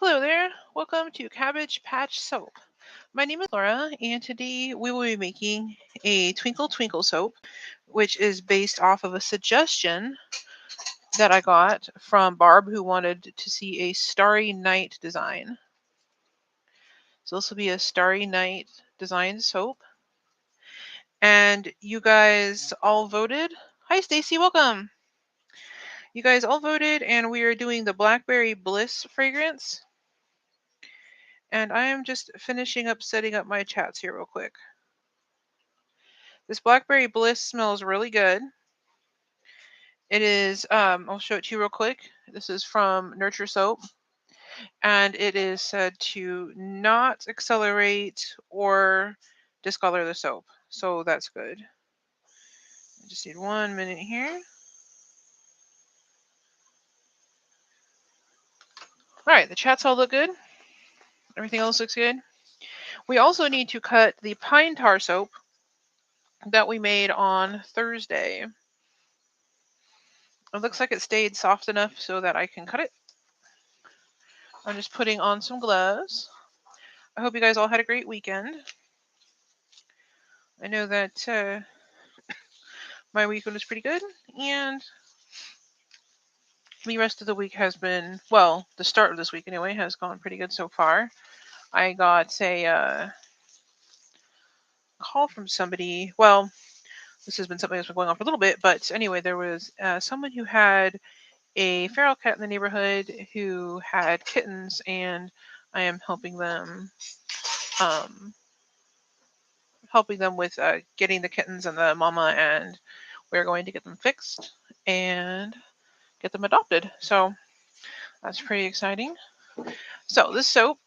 Hello there. Welcome to Cabbage Patch Soap. My name is Laura, and today we will be making a Twinkle Twinkle soap, which is based off of a suggestion that I got from Barb, who wanted to see a Starry Night design. So this will be a Starry Night design soap. And you guys all voted. Hi, Stacy. Welcome. You guys all voted, and we are doing the Blackberry Bliss fragrance. And I am just finishing up setting up my chats here real quick. This Blackberry Bliss smells really good. It is, I'll show it to you real quick. This is from Nurture Soap, and it is said to not accelerate or discolor the soap. So that's good. I just need 1 minute here. All right, the chats all look good. Everything else looks good. We also need to cut the pine tar soap that we made on Thursday. It looks like it stayed soft enough so that I can cut it. I'm just putting on some gloves. I hope you guys all had a great weekend. I know that my weekend was pretty good, and the rest of the week has been, well, the start of this week anyway, has gone pretty good so far. I got a call from somebody. Well, this has been something that's been going on for a little bit, but anyway, there was someone who had a feral cat in the neighborhood who had kittens, and I am helping them with getting the kittens and the mama, and we're going to get them fixed and get them adopted. So that's pretty exciting. So this soap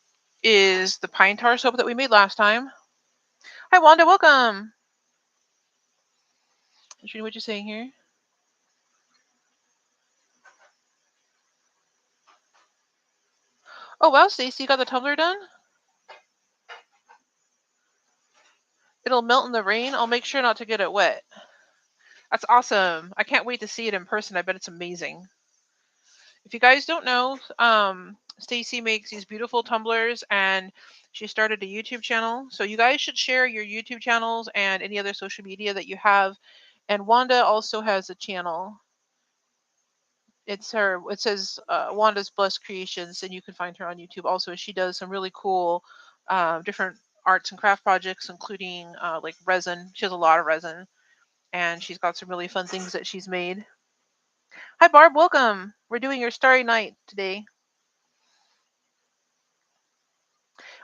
is the pine tar soap that we made last time. Hi Wanda, welcome. What you're saying here? Oh wow, Stacy, you got the tumbler done? It'll melt in the rain. I'll make sure not to get it wet. That's awesome. I can't wait to see it in person. I bet it's amazing. If you guys don't know, Stacy makes these beautiful tumblers, and she started a YouTube channel. So you guys should share your YouTube channels and any other social media that you have. And Wanda also has a channel. It says Wanda's Blessed Creations, and you can find her on YouTube also. She does some really cool different arts and craft projects, including like resin. She has a lot of resin, and she's got some really fun things that she's made. Hi Barb, welcome. We're doing your Starry Night today.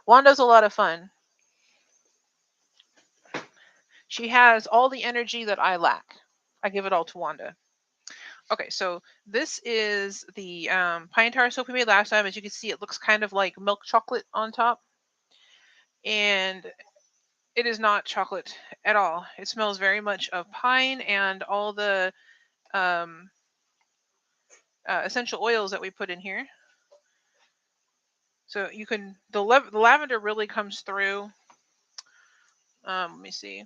Wanda's a lot of fun. She has all the energy that I lack. I give it all to Wanda. Okay, so this is the pine tar soap we made last time. As you can see, it looks kind of like milk chocolate on top. And it is not chocolate at all. It smells very much of pine and all the um, essential oils that we put in here. So you can, the lavender really comes through. Let me see.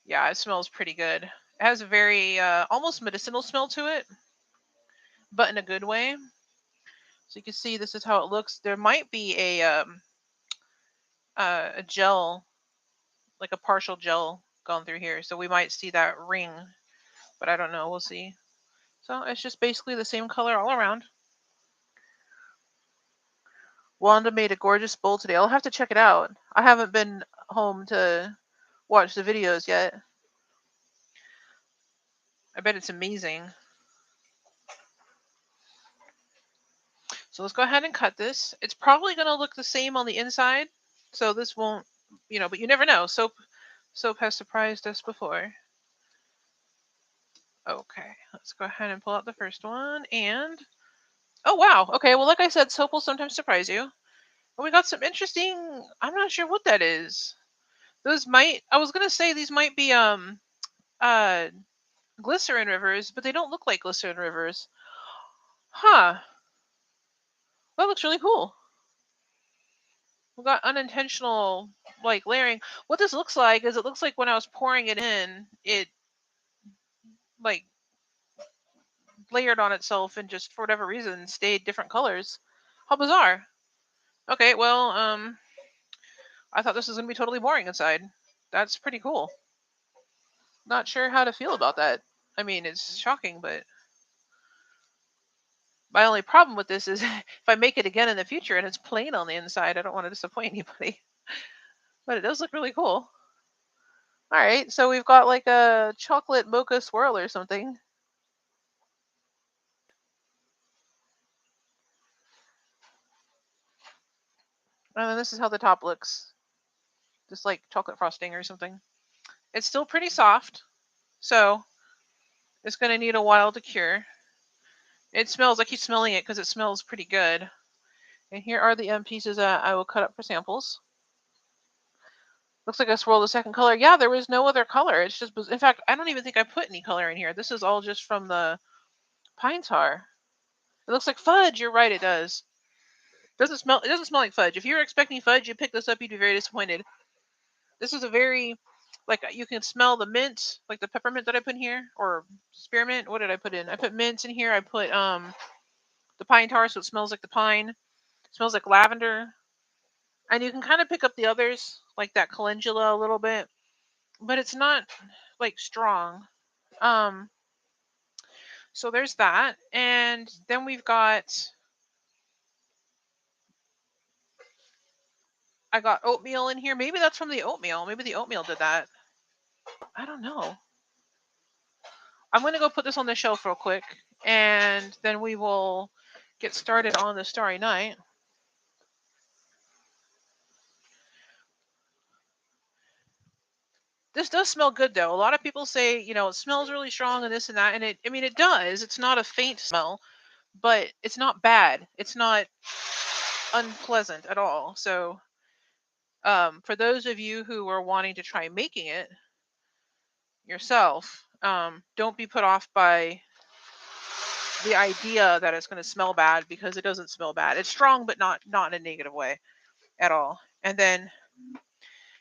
Yeah, it smells pretty good. It has a very almost medicinal smell to it, but in a good way. So you can see this is how it looks. There might be a gel, like a partial gel going through here. So we might see that ring, but I don't know. We'll see. So it's just basically the same color all around. Wanda made a gorgeous bowl today. I'll have to check it out. I haven't been home to watch the videos yet. I bet it's amazing. So let's go ahead and cut this. It's probably going to look the same on the inside. So this won't, but you never know. Soap has surprised us before. Okay, let's go ahead and pull out the first one. And, oh wow. Okay, well, like I said, soap will sometimes surprise you. And we got some interesting, I'm not sure what that is. I was going to say these might be, uh, glycerin rivers, but they don't look like glycerin rivers. Huh. That looks really cool. We got unintentional like layering. What this looks like is it looks like when I was pouring it in, it like layered on itself and just for whatever reason stayed different colors. How bizarre. Okay, well, I thought this was gonna be totally boring inside. That's pretty cool. Not sure how to feel about that. I mean, it's shocking, but my only problem with this is if I make it again in the future and it's plain on the inside, I don't want to disappoint anybody. But it does look really cool. All right, so we've got like a chocolate mocha swirl or something. And then this is how the top looks. Just like chocolate frosting or something. It's still pretty soft, so it's going to need a while to cure. It smells, I keep smelling it because it smells pretty good. And here are the M pieces that I will cut up for samples. Looks like I swirled the second color. Yeah, there was no other color. It's just, in fact, I don't even think I put any color in here. This is all just from the pine tar. It looks like fudge. You're right, it does. Doesn't smell. It doesn't smell like fudge. If you were expecting fudge, you pick this up, you'd be very disappointed. This is a very, like, you can smell the mint, like the peppermint that I put in here, or spearmint. What did I put in? I put mint in here. I put the pine tar, so it smells like the pine. It smells like lavender, and you can kind of pick up the others, like that calendula a little bit, but it's not like strong. Um, so there's that, and then we've got. I got oatmeal in here. Maybe that's from the oatmeal. Maybe the oatmeal did that. I don't know. I'm going to go put this on the shelf real quick, and then we will get started on the Starry Night. This does smell good, though. A lot of people say, it smells really strong and this and that, and I mean, it does. It's not a faint smell, but it's not bad. It's not unpleasant at all. So, for those of you who are wanting to try making it yourself, don't be put off by the idea that it's going to smell bad, because it doesn't smell bad. It's strong, but not in a negative way at all. And then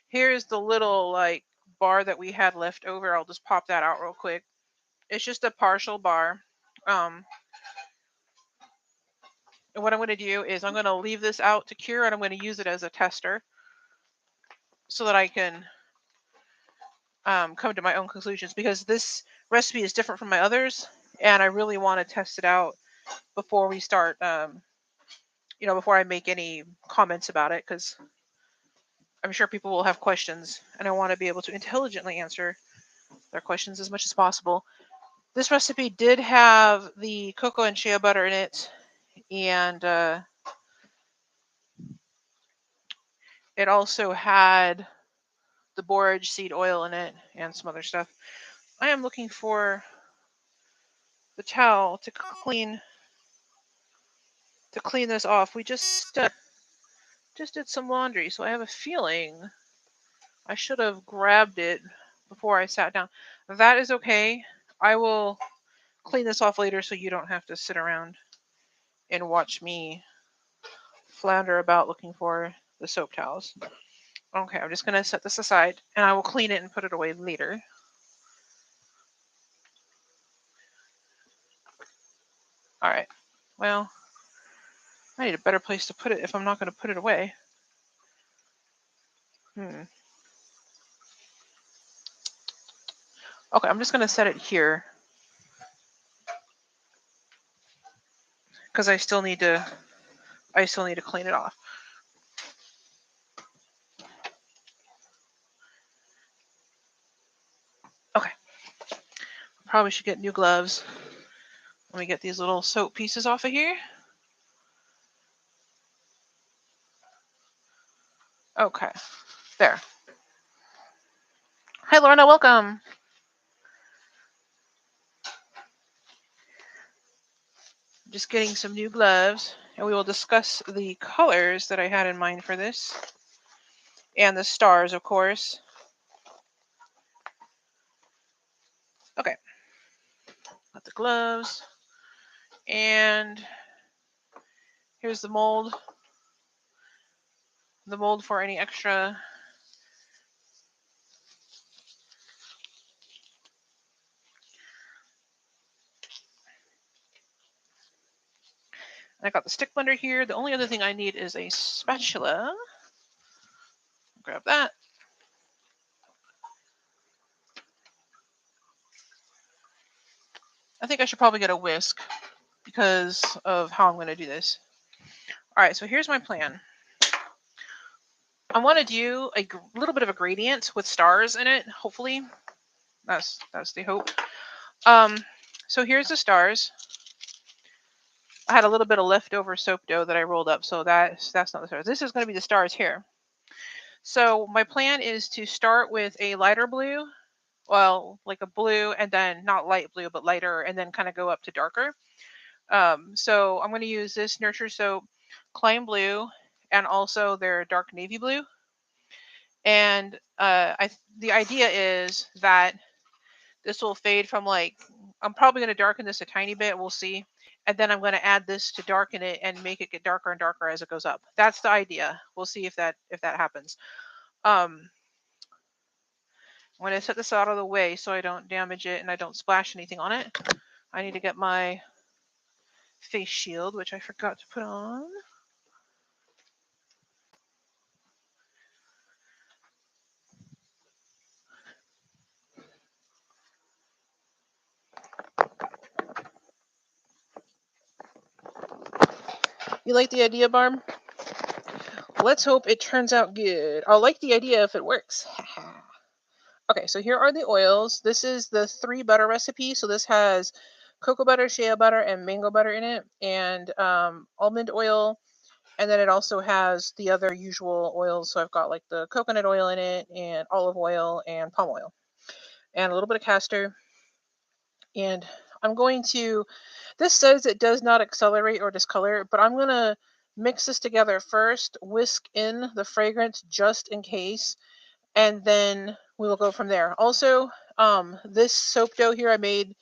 here's the little like bar that we had left over. I'll just pop that out real quick. It's just a partial bar. Um, and what I'm going to do is I'm going to leave this out to cure, and I'm going to use it as a tester so that I can come to my own conclusions, because this recipe is different from my others, and I really want to test it out before we start. Before I make any comments about it, because I'm sure people will have questions, and I want to be able to intelligently answer their questions as much as possible. This recipe did have the cocoa and shea butter in it, and it also had the borage seed oil in it and some other stuff. I am looking for the towel to clean this off. We just did some laundry, so I have a feeling I should have grabbed it before I sat down. That is okay. I will clean this off later, so you don't have to sit around and watch me flounder about looking for the soap towels. Okay, I'm just going to set this aside, and I will clean it and put it away later. All right. Well, I need a better place to put it if I'm not going to put it away. Okay, I'm just going to set it here because I still need to clean it off. Okay. Probably should get new gloves. Let me get these little soap pieces off of here. Okay. There. Hi, Lorna. Welcome. Just getting some new gloves, and we will discuss the colors that I had in mind for this, and the stars, of course. Okay. Got the gloves, and here's the mold. The mold for any extra I got the stick blender here. The only other thing I need is a spatula. Grab that. I think I should probably get a whisk because of how I'm going to do this. All right, so here's my plan. I want to do a little bit of a gradient with stars in it, hopefully. That's the hope. So here's the stars. I had a little bit of leftover soap dough that I rolled up, so that's not the stars. This is going to be the stars here. So my plan is to start with a lighter blue, well, like a blue, and then not light blue, but lighter, and then kind of go up to darker. So I'm going to use this Nurture Soap Climb Blue and also their dark navy blue. And the idea is that this will fade from I'm probably going to darken this a tiny bit. We'll see. And then I'm going to add this to darken it and make it get darker and darker as it goes up. That's the idea. We'll see if that happens. I'm going to set this out of the way so I don't damage it and I don't splash anything on it. I need to get my face shield, which I forgot to put on. You like the idea, Barb? Let's hope it turns out good. I'll like the idea if it works. Okay, so here are the oils. This is the 3 butter recipe. So this has cocoa butter, shea butter, and mango butter in it, and almond oil. And then it also has the other usual oils. So I've got like the coconut oil in it, and olive oil, and palm oil, and a little bit of castor. And I'm going to, this says it does not accelerate or discolor, but I'm going to mix this together first, whisk in the fragrance just in case, and then we will go from there. Also, this soap dough here I made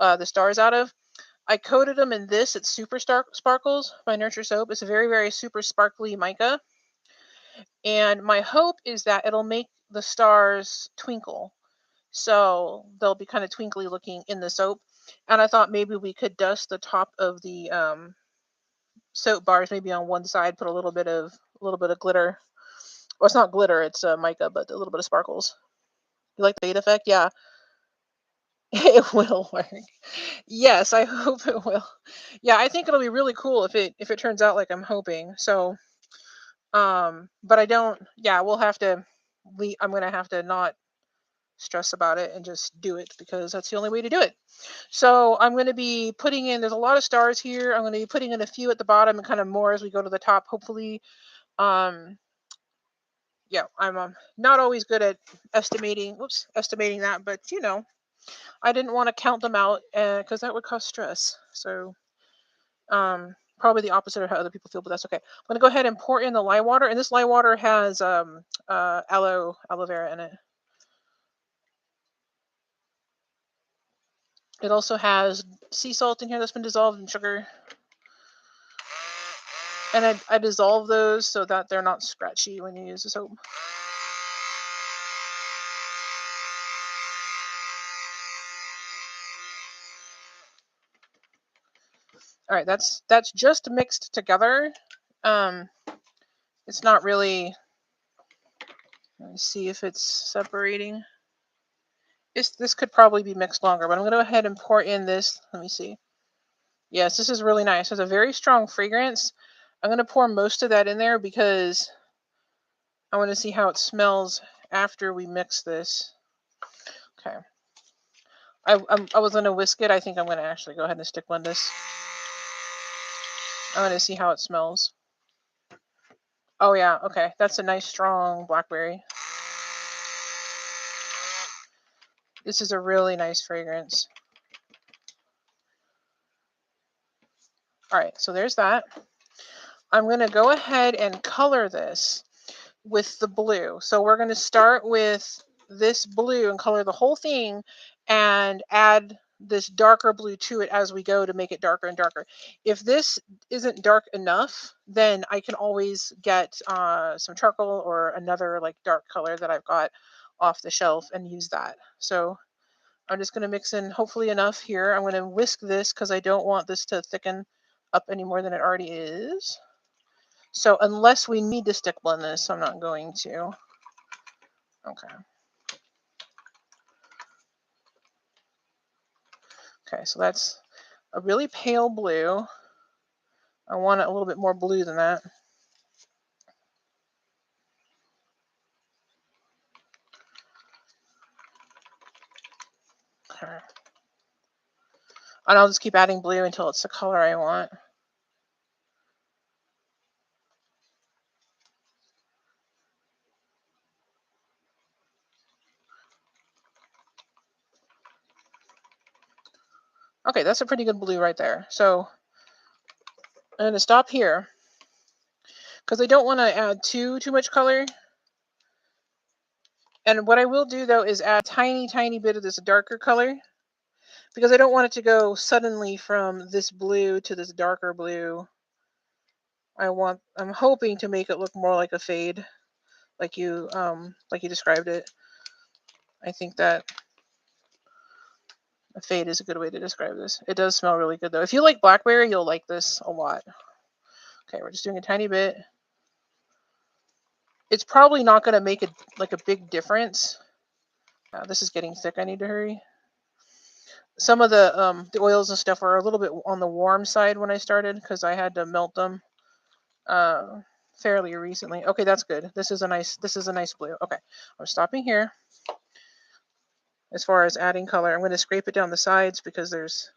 the stars out of, I coated them in this. It's Super Sparkles by Nurture Soap. It's a very, very super sparkly mica. And my hope is that it'll make the stars twinkle. So they'll be kind of twinkly looking in the soap. And I thought maybe we could dust the top of the soap bars, maybe on one side, put a little bit of glitter. Well, it's not glitter, it's mica, but a little bit of sparkles. You like the fade effect? Yeah. It will work. Yes, I hope it will. Yeah, I think it'll be really cool if it turns out like I'm hoping. So, but I don't. Yeah, we'll have to. I'm gonna have to not stress about it and just do it because that's the only way to do it. So I'm going to be putting in. There's a lot of stars here. I'm going to be putting in a few at the bottom and kind of more as we go to the top. Hopefully, um, yeah, I'm not always good at estimating. Estimating that, but I didn't want to count them out because that would cause stress. So probably the opposite of how other people feel, but that's okay. I'm going to go ahead and pour in the lye water, and this lye water has aloe vera in it. It also has sea salt in here that's been dissolved in sugar. And I dissolve those so that they're not scratchy when you use the soap. All right, that's just mixed together. It's not really. Let me see if it's separating. This could probably be mixed longer, but I'm going to go ahead and pour in this. Let me see. Yes, this is really nice. It has a very strong fragrance. I'm going to pour most of that in there because I want to see how it smells after we mix this. Okay. I was going to whisk it. I think I'm going to actually go ahead and stick blend this. I'm going to see how it smells. Oh yeah, okay. That's a nice strong blackberry. This is a really nice fragrance. All right, so there's that. I'm going to go ahead and color this with the blue. So we're going to start with this blue and color the whole thing and add this darker blue to it as we go to make it darker and darker. If this isn't dark enough, then I can always get some charcoal or another like dark color that I've got off the shelf and use that. So I'm just going to mix in hopefully enough here. I'm going to whisk this because I don't want this to thicken up any more than it already is. So unless we need to stick blend this, I'm not going to. Okay. Okay, so that's a really pale blue. I want it a little bit more blue than that. Okay. And I'll just keep adding blue until it's the color I want. Okay, that's a pretty good blue right there. So I'm going to stop here because I don't want to add too much color. And what I will do though is add a tiny bit of this darker color because I don't want it to go suddenly from this blue to this darker blue. I'm hoping to make it look more like a fade, like you described it. I think that a fade is a good way to describe this. It does smell really good though. If you like blackberry, you'll like this a lot. Okay, we're just doing a tiny bit. It's probably not going to make a big difference. This is getting thick. I need to hurry. Some of the oils and stuff were a little bit on the warm side when I started because I had to melt them fairly recently. Okay, that's good. This is a nice blue. Okay, I'm stopping here. As far as adding color, I'm going to scrape it down the sides because there's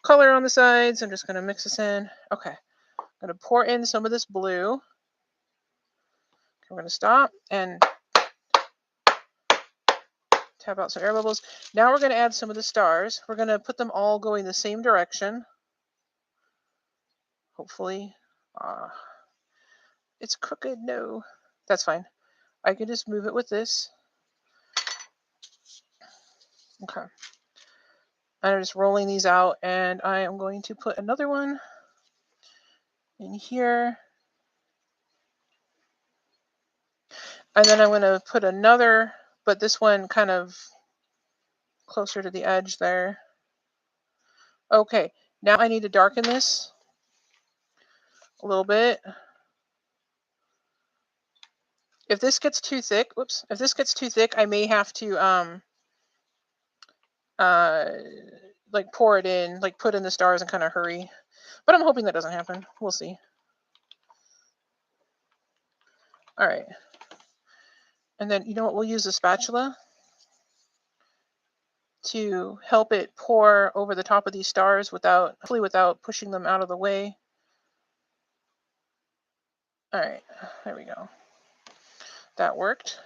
color on the sides. I'm just going to mix this in. Okay, I'm going to pour in some of this blue. Okay, we're going to stop and tap out some air bubbles. Now we're going to add some of the stars. We're going to put them all going the same direction. Hopefully. It's crooked. No, that's fine. I can just move it with this. Okay. I'm just rolling these out, and I am going to put another one in here. And then I'm going to put another, but this one kind of closer to the edge there. Okay, now I need to darken this a little bit. If this gets too thick, if this gets too thick, I may have to like pour it in, like put in the stars and kind of hurry. But I'm hoping that doesn't happen. We'll see. All right. And then, you know what, we'll use a spatula to help it pour over the top of these stars hopefully without pushing them out of the way. All right, there we go. That worked.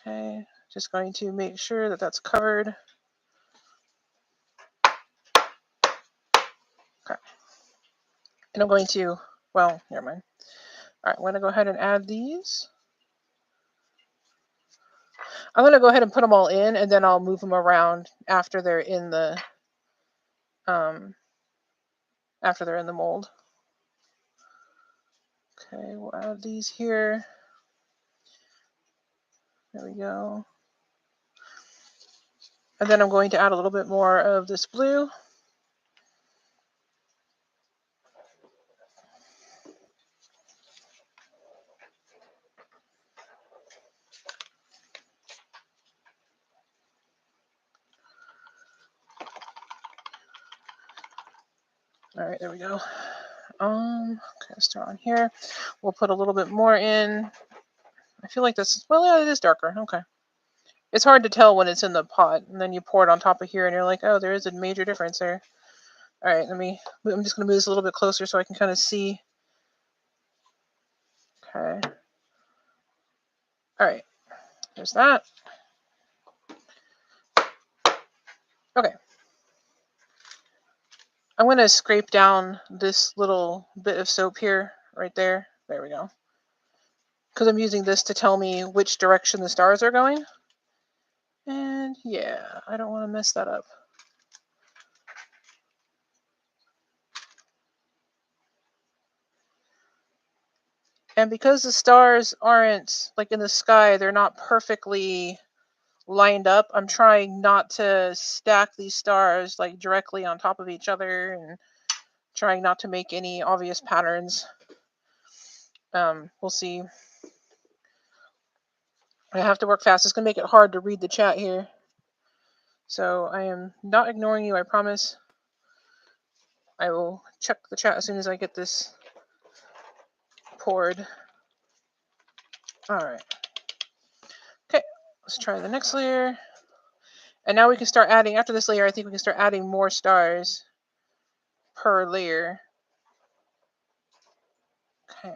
Okay, just going to make sure that that's covered. Okay. And I'm going to, well, never mind. All right, I'm going to go ahead and add these. I'm going to go ahead and put them all in, and then I'll move them around after they're in the mold. Okay, we'll add these here. There we go. And then I'm going to add a little bit more of this blue. All right, there we go. Okay, start on here. We'll put a little bit more in. I feel like this, well, yeah, it is darker. Okay. It's hard to tell when it's in the pot, and then you pour it on top of here, and you're like, oh, there is a major difference there. All right, I'm just going to move this a little bit closer so I can kind of see. Okay. All right, there's that. Okay. I'm going to scrape down this little bit of soap here, right there. There we go. Because I'm using this to tell me which direction the stars are going. And yeah, I don't want to mess that up. And because the stars aren't like in the sky, they're not perfectly lined up. I'm trying not to stack these stars like directly on top of each other, and trying not to make any obvious patterns. We'll see. I have to work fast. It's going to make it hard to read the chat here. So I am not ignoring you, I promise. I will check the chat as soon as I get this poured. All right. Okay, let's try the next layer. And now we can start adding, after this layer, I think we can start adding more stars per layer. Okay.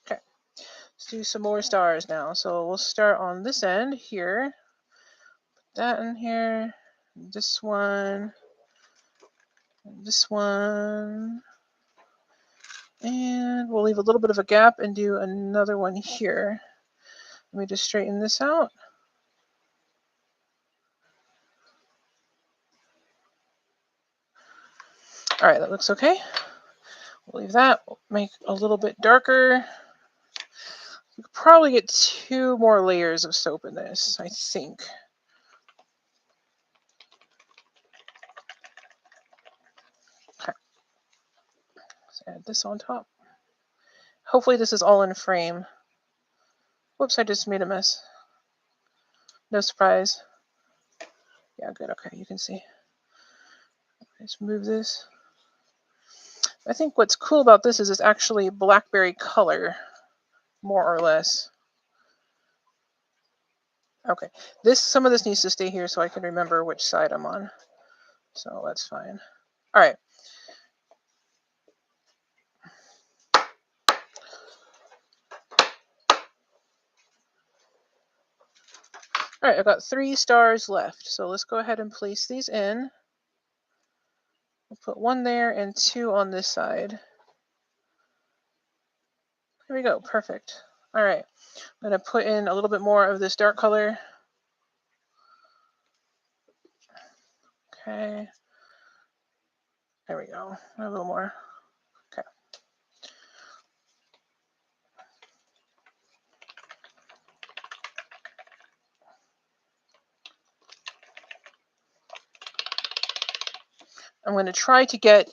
Okay, let's do some more stars now. So we'll start on this end here. Put that in here. This one. This one. And we'll leave a little bit of a gap and do another one here. Let me just straighten this out. All right, that looks okay. We'll leave that. We'll make a little bit darker. We could probably get 2 more layers of soap in this, I think. Okay. Let's add this on top. Hopefully this is all in frame. Whoops, I just made a mess. No surprise. Yeah, good. Okay, you can see. Let's move this. I think what's cool about this is it's actually blackberry color, more or less. Okay, some of this needs to stay here so I can remember which side I'm on. So that's fine. All right. All right, I've got 3 stars left. So let's go ahead and place these in. We'll put 1 there and 2 on this side. There we go, perfect. All right, I'm gonna put in a little bit more of this dark color. Okay, there we go, a little more. Okay. I'm going to try to get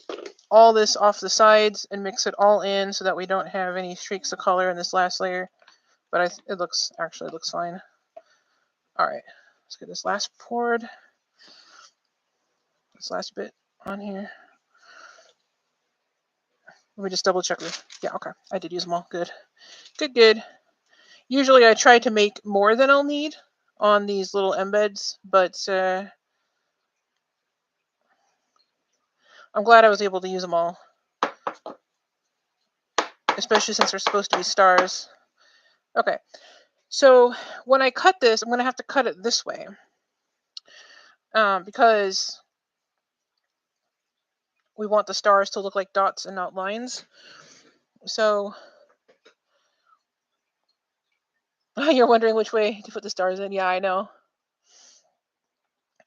all this off the sides and mix it all in so that we don't have any streaks of color in this last layer. But it looks fine. All right, let's get this last poured. This last bit on here. Let me just double check this. Yeah, okay. I did use them all. Good. Good. Usually I try to make more than I'll need on these little embeds, but I'm glad I was able to use them all. Especially since they're supposed to be stars. Okay. So when I cut this, I'm going to have to cut it this way. Because we want the stars to look like dots and not lines. So you're wondering which way to put the stars in. Yeah, I know.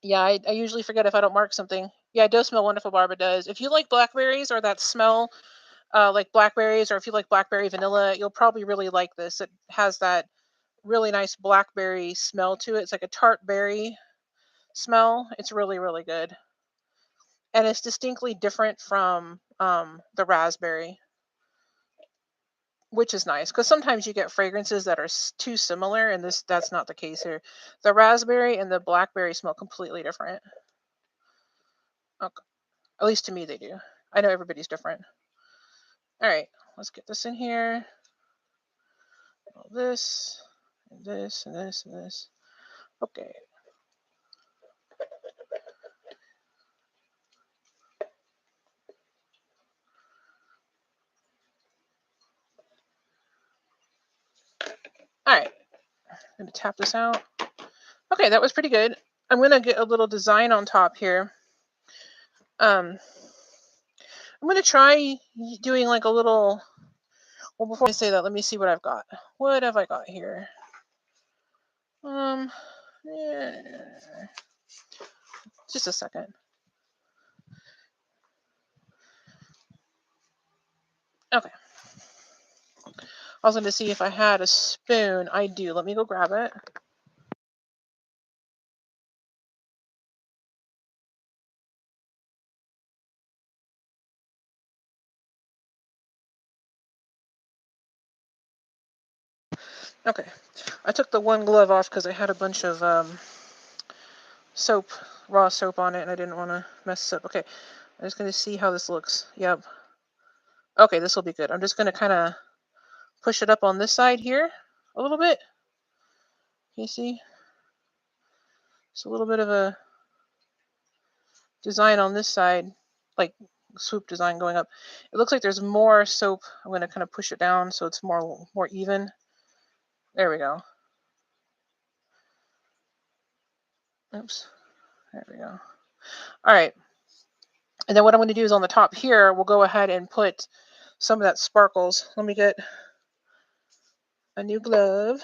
Yeah, I usually forget if I don't mark something. Yeah, it does smell wonderful, Barbara does. If you like blackberries or that smell like blackberries, or if you like blackberry vanilla, you'll probably really like this. It has that really nice blackberry smell to it. It's like a tart berry smell. It's really, really good. And it's distinctly different from the raspberry, which is nice because sometimes you get fragrances that are too similar, and that's not the case here. The raspberry and the blackberry smell completely different. Okay. At least to me they do. I know everybody's different. All right, let's get this in here. All this, and this, and this, and this. Okay. All right, I'm gonna tap this out. Okay, that was pretty good. I'm gonna get a little design on top here. I'm gonna try doing like a little. Well, before I say that, let me see what I've got. What have I got here? Yeah. Just a second. Okay. I was going to see if I had a spoon. I do. Let me go grab it. Okay. I took the one glove off because I had a bunch of soap, raw soap on it, and I didn't want to mess this up. Okay. I'm just going to see how this looks. Yep. Okay, this will be good. I'm just going to kind of push it up on this side here a little bit. Can you see? It's a little bit of a design on this side, like swoop design going up. It looks like there's more soap. I'm going to kind of push it down so it's more even. There we go. Oops. There we go. All right. And then what I'm going to do is on the top here, we'll go ahead and put some of that sparkles. Let me get a new glove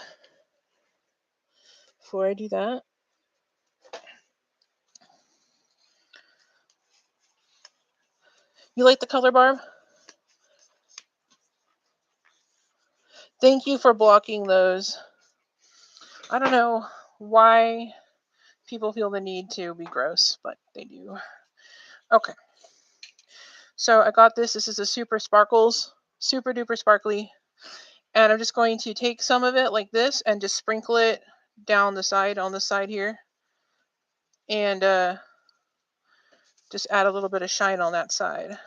before I do that. You like the color, Barb? Thank you for blocking those. I don't know why people feel the need to be gross, but they do. Okay. So I got this. This is a super sparkles, super duper sparkly. And I'm just going to take some of it like this and just sprinkle it down the side on the side here. And just add a little bit of shine on that side.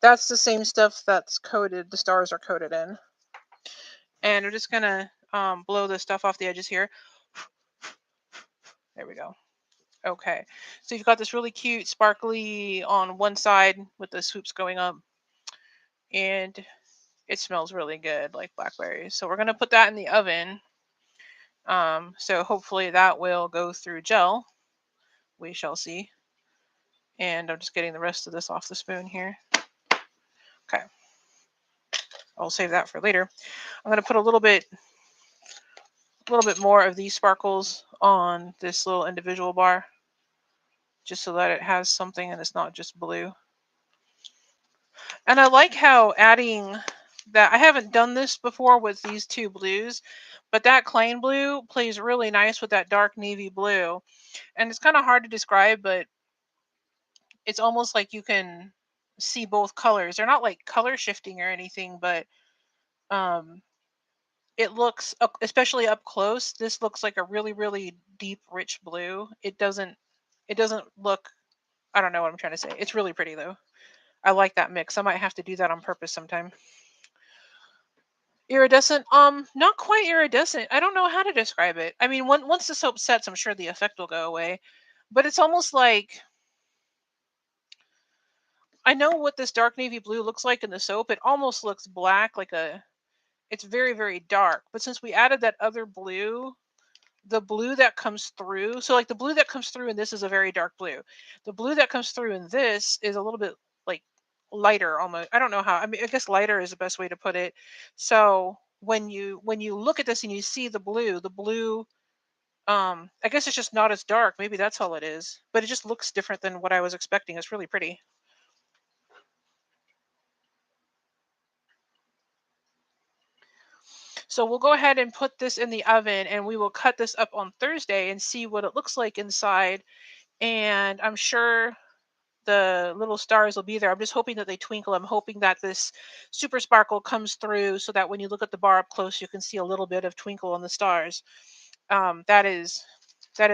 That's the same stuff that's coated, the stars are coated in. And I'm just going to blow the stuff off the edges here. There we go. Okay. So you've got this really cute sparkly on one side with the swoops going up. And it smells really good, like blackberries. So we're going to put that in the oven. So hopefully that will go through gel. We shall see. And I'm just getting the rest of this off the spoon here. Okay. I'll save that for later. I'm going to put a little bit more of these sparkles on this little individual bar, just so that it has something and it's not just blue. And I like how adding that, I haven't done this before with these two blues, but that plain blue plays really nice with that dark navy blue. And it's kind of hard to describe, but it's almost like you can see both colors. They're not like color shifting or anything, but um it looks especially up close, this looks like a really really deep rich blue. It doesn't look, I don't know what I'm trying to say. It's really pretty though. I like that mix. I might have to do that on purpose sometime. Iridescent, not quite iridescent. I don't know how to describe it. I mean, once the soap sets, I'm sure the effect will go away. But it's almost like, I know what this dark navy blue looks like in the soap. It almost looks black, like a. It's very very dark. But since we added that other blue, the blue that comes through, so like the blue that comes through in this is a very dark blue. The blue that comes through in this is a little bit like lighter almost. I don't know how. I mean, I guess lighter is the best way to put it. So when you look at this and you see the blue, I guess it's just not as dark. Maybe that's all it is. But it just looks different than what I was expecting. It's really pretty. So we'll go ahead and put this in the oven and we will cut this up on Thursday and see what it looks like inside. And I'm sure the little stars will be there. I'm just hoping that they twinkle. I'm hoping that this super sparkle comes through so that when you look at the bar up close, you can see a little bit of twinkle on the stars. That is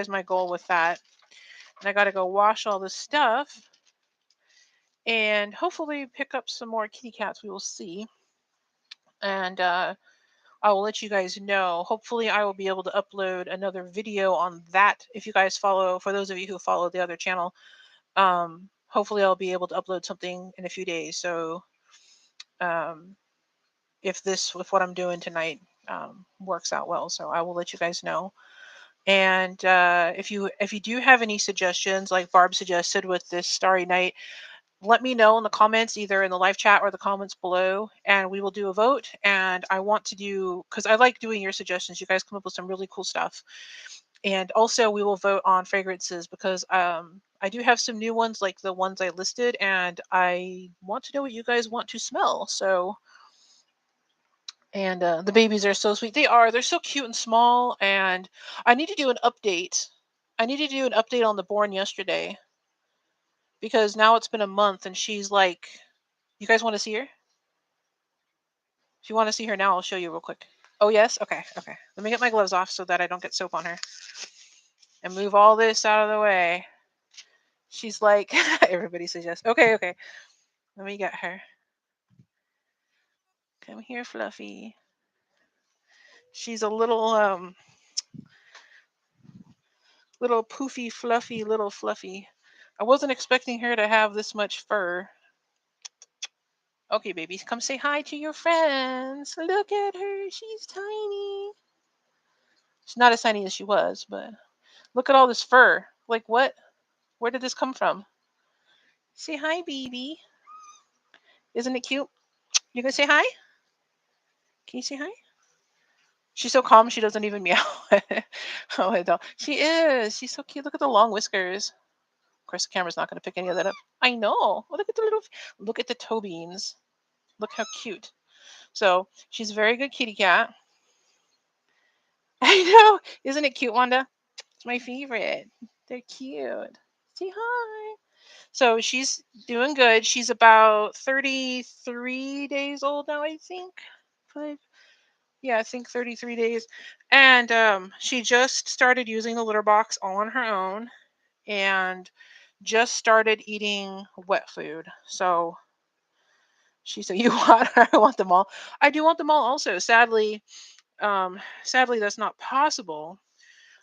my goal with that. And I got to go wash all this stuff and hopefully pick up some more kitty cats. We will see. And I will let you guys know. Hopefully, I will be able to upload another video on that. If you guys follow, for those of you who follow the other channel, hopefully I'll be able to upload something in a few days. So um, if what I'm doing tonight works out well, so I will let you guys know. And if you do have any suggestions, like Barb suggested with this Starry Night, let me know in the comments, either in the live chat or the comments below, and we will do a vote. And I want to do, because I like doing your suggestions. You guys come up with some really cool stuff. And also we will vote on fragrances because I do have some new ones like the ones I listed, and I want to know what you guys want to smell. So, and the babies are so sweet. They are. They're so cute and small. And I need to do an update. I need to do an update on the born yesterday because now it's been a month and she's like, you guys want to see her? If you want to see her now, I'll show you real quick. Oh, yes? Okay, okay. Let me get my gloves off so that I don't get soap on her and move all this out of the way. She's like, everybody says yes. Okay, okay. Let me get her. Come here, Fluffy. She's a little poofy, fluffy, little Fluffy. I wasn't expecting her to have this much fur. Okay, babies, come say hi to your friends. Look at her. She's tiny. She's not as tiny as she was, but look at all this fur. Like, what? Where did this come from? Say hi, baby. Isn't it cute? You gonna say hi? Can you say hi? She's so calm, she doesn't even meow. Oh, I don't. She is. She's so cute. Look at the long whiskers. Of course, the camera's not going to pick any of that up. I know. Oh, look at the little. Look at the toe beans. Look how cute. So she's a very good kitty cat. I know. Isn't it cute, Wanda? It's my favorite. They're cute. Say hi. So she's doing good. She's about 33 days old now, I think. Five. Yeah, I think 33 days. And she just started using the litter box all on her own and just started eating wet food. So she said, "You want her? I want them all." I do want them all also. Sadly that's not possible.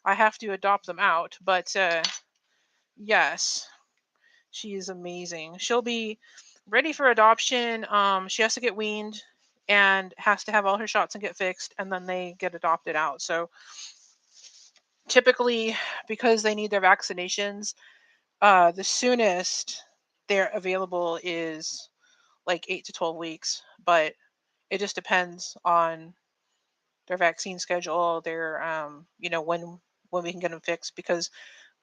I have to adopt them out, but yes, she is amazing. She'll be ready for adoption. She has to get weaned and has to have all her shots and get fixed, and then they get adopted out. So typically, because they need their vaccinations, the soonest they're available is like 8 to 12 weeks, but it just depends on their vaccine schedule, their when we can get them fixed because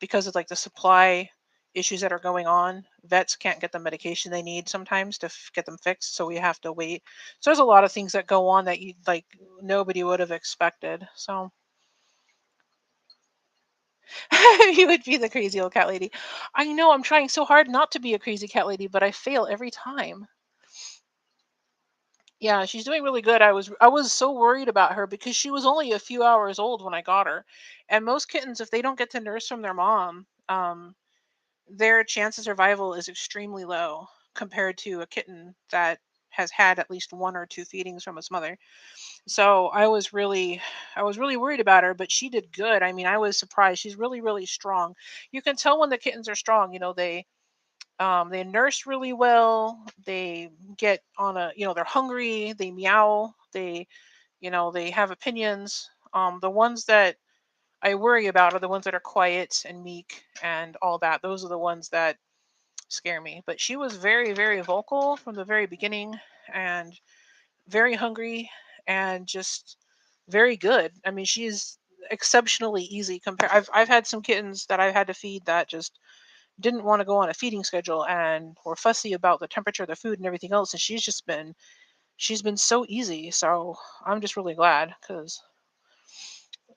of like the supply issues that are going on. Vets can't get the medication they need sometimes to get them fixed, so we have to wait. So there's a lot of things that go on that you like nobody would have expected. So you would be the crazy old cat lady. I know I'm trying so hard not to be a crazy cat lady, but I fail every time. Yeah, she's doing really good. I was so worried about her because she was only a few hours old when I got her. And most kittens, if they don't get to nurse from their mom, their chance of survival is extremely low compared to a kitten that has had at least one or two feedings from its mother. So I was really worried about her, but she did good. I mean, I was surprised. She's really, really strong. You can tell when the kittens are strong. They nurse really well. They get on they're hungry. They meow. They have opinions. The ones that I worry about are the ones that are quiet and meek and all that. Those are the ones that scare me. But she was very, very vocal from the very beginning and very hungry and just very good. I mean, she's exceptionally easy compared. I've had some kittens that I've had to feed that just didn't want to go on a feeding schedule and were fussy about the temperature of the food and everything else, and she's been so easy. So I'm just really glad because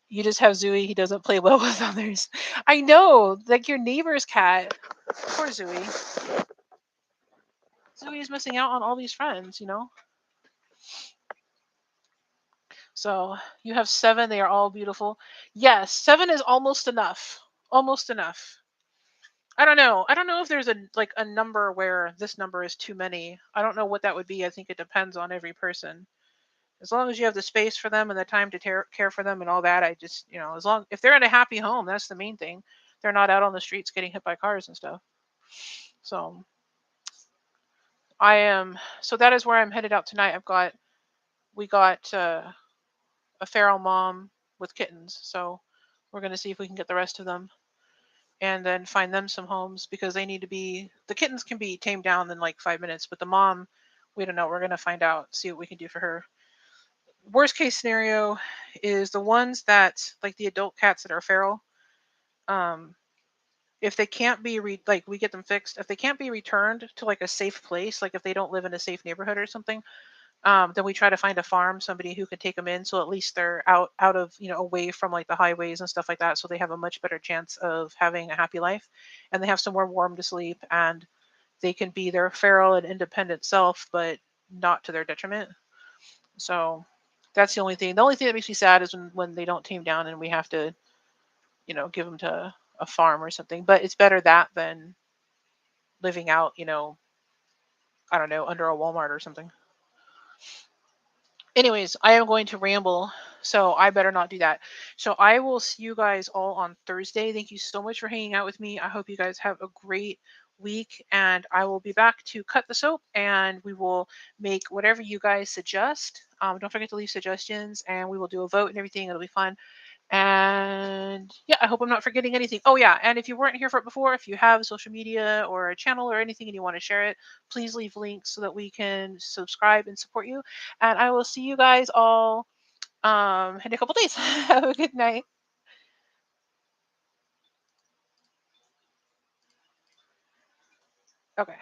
you just have Zooey. He doesn't play well with others. I know, like your neighbor's cat. Poor Zooey. Zooey is missing out on all these friends. So you have seven. They are all beautiful. Yes, seven is almost enough. Almost enough. I don't know. I don't know if there's a number where this number is too many. I don't know what that would be. I think it depends on every person. As long as you have the space for them and the time to care for them and all that, I just as long if they're in a happy home, that's the main thing. They're not out on the streets getting hit by cars and stuff. So I am. So that is where I'm headed out tonight. We got a feral mom with kittens, so we're gonna see if we can get the rest of them and then find them some homes because they need to be. The kittens can be tamed down in like 5 minutes, but the mom, we don't know. We're gonna find out, see what we can do for her. Worst case scenario is the ones that like the adult cats that are feral. Um, If they can't be like we get them fixed, if they can't be returned to like a safe place, like if they don't live in a safe neighborhood or something, then we try to find a farm, somebody who can take them in, so at least they're out of away from like the highways and stuff like that, so they have a much better chance of having a happy life, and they have somewhere warm to sleep, and they can be their feral and independent self, but not to their detriment. So that's the only thing. The only thing that makes me sad is when they don't tame down and we have to give them to a farm or something. But it's better that than living out, I don't know, under a Walmart or something. Anyways, I am going to ramble, so I better not do that. So I will see you guys all on Thursday. Thank you so much for hanging out with me. I hope you guys have a great week, and I will be back to cut the soap, and we will make whatever you guys suggest. Don't forget to leave suggestions, and we will do a vote and everything. It'll be fun. And yeah, I hope I'm not forgetting anything. Oh yeah, and if you weren't here for it before, if you have social media or a channel or anything and you want to share it, please leave links so that we can subscribe and support you. And I will see you guys all in a couple days. Have a good night. Okay.